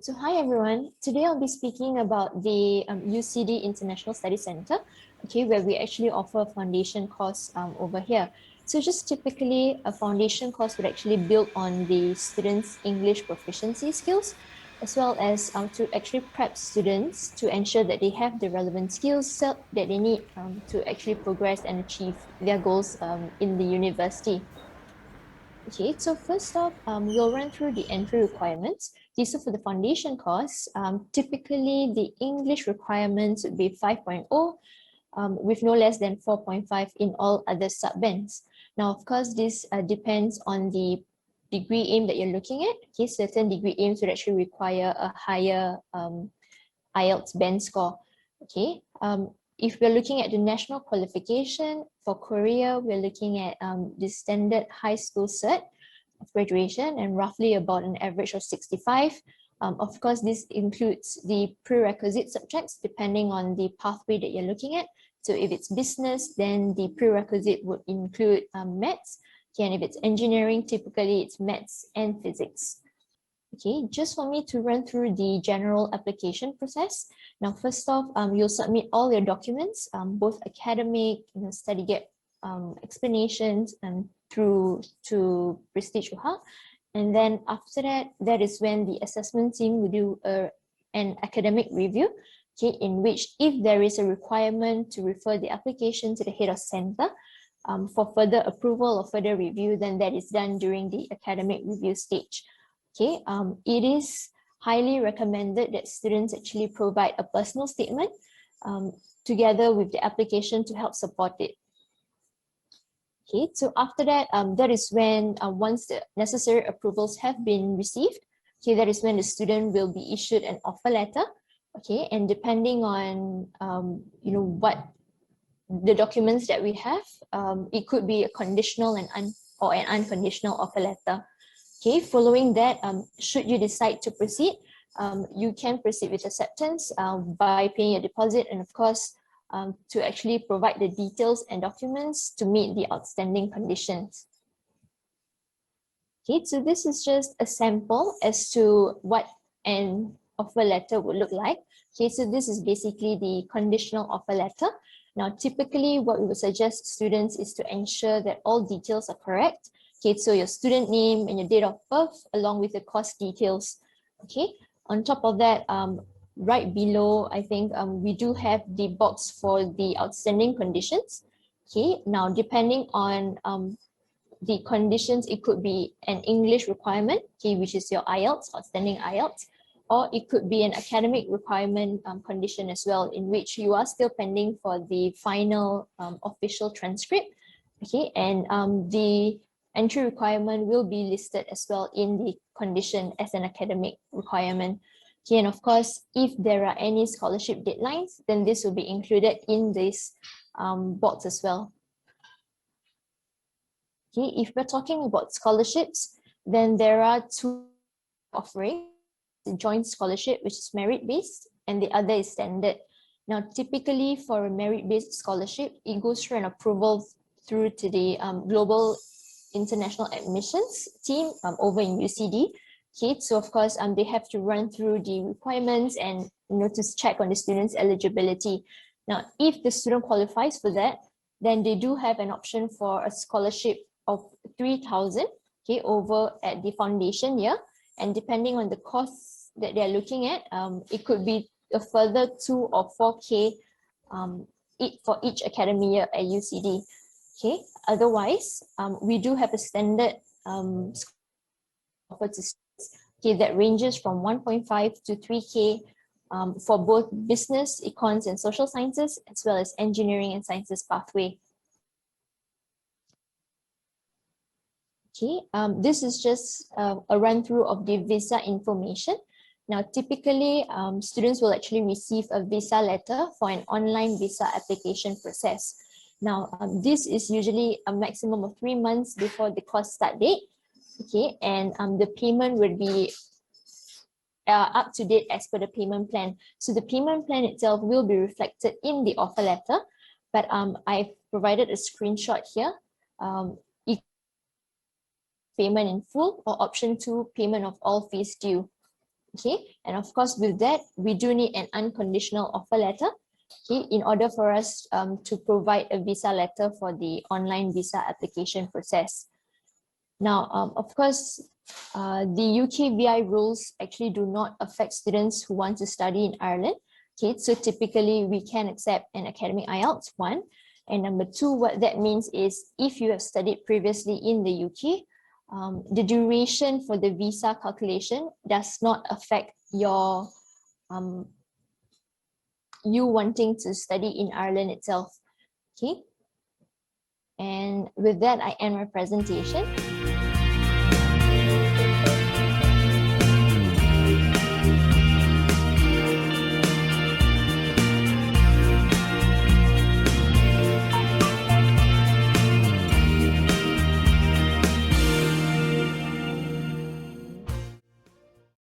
So hi everyone. Today I'll be speaking about the UCD International Study Center, where we actually offer a foundation course over here. So just typically a foundation course would actually build on the students' English proficiency skills, as well as to actually prep students to ensure that they have the relevant skills that they need to actually progress and achieve their goals in the university. Okay, so first off, we'll run through the entry requirements. Okay, so for the foundation course, typically the English requirements would be 5.0 with no less than 4.5 in all other sub-bands. Now, of course, this depends on the degree aim that you're looking at. Okay, certain degree aims would actually require a higher IELTS band score. Okay, if we're looking at the national qualification for Korea, we're looking at the standard high school cert of graduation and roughly about an average of 65. Of course, this includes the prerequisite subjects depending on the pathway that you're looking at. So if it's business, then the prerequisite would include maths. Okay, and if it's engineering, typically it's maths and physics. Okay, just for me to run through the general application process. Now, first off, you'll submit all your documents, both academic, study gap explanations, and through to Prestige UHA. And then after that, that is when the assessment team will do an academic review, okay, in which if there is a requirement to refer the application to the head of center for further approval or further review, then that is done during the academic review stage. Okay, it is highly recommended that students actually provide a personal statement together with the application to help support it. Okay, so after that, that is when once the necessary approvals have been received, okay, that is when the student will be issued an offer letter. Okay, and depending on what the documents that we have, it could be a conditional or an unconditional offer letter. Okay, following that, should you decide to proceed, you can proceed with acceptance by paying a deposit and of course, to actually provide the details and documents to meet the outstanding conditions. Okay, so this is just a sample as to what an offer letter would look like. Okay, so this is basically the conditional offer letter. Now, typically what we would suggest students is to ensure that all details are correct. Okay, so your student name and your date of birth along with the course details. Okay, on top of that, right below, I think we do have the box for the outstanding conditions. Okay, now depending on the conditions, it could be an English requirement, okay, which is your IELTS, outstanding IELTS, or it could be an academic requirement condition as well, in which you are still pending for the final official transcript. Okay, and the entry requirement will be listed as well in the condition as an academic requirement. Okay, and of course, if there are any scholarship deadlines, then this will be included in this box as well. Okay, if we're talking about scholarships, then there are two offerings: the joint scholarship, which is merit-based, and the other is standard. Now, typically for a merit-based scholarship, it goes through an approval through to the global international admissions team over in UCD. Okay, so of course, they have to run through the requirements and to check on the student's eligibility. Now, if the student qualifies for that, then they do have an option for a scholarship of 3,000, okay, over at the foundation year. And depending on the course that they're looking at, it could be a further 2 or 4K for each academic year at UCD. Okay, otherwise, we do have a standard offer to students, okay, that ranges from 1.5 to 3K for both business, econs, and social sciences, as well as engineering and sciences pathway. Okay, this is just a run through of the visa information. Now, typically, students will actually receive a visa letter for an online visa application process. Now, this is usually a maximum of 3 months before the course start date. Okay, and the payment would be up to date as per the payment plan. So the payment plan itself will be reflected in the offer letter, but I've provided a screenshot here. Payment in full, or option 2, payment of all fees due. Okay, and of course with that, we do need an unconditional offer letter, okay, in order for us to provide a visa letter for the online visa application process. Now, of course, the UKVI rules actually do not affect students who want to study in Ireland. Okay, so typically we can accept an academic IELTS, one. And number two, what that means is if you have studied previously in the UK, the duration for the visa calculation does not affect your you wanting to study in Ireland itself. Okay. And with that, I end my presentation.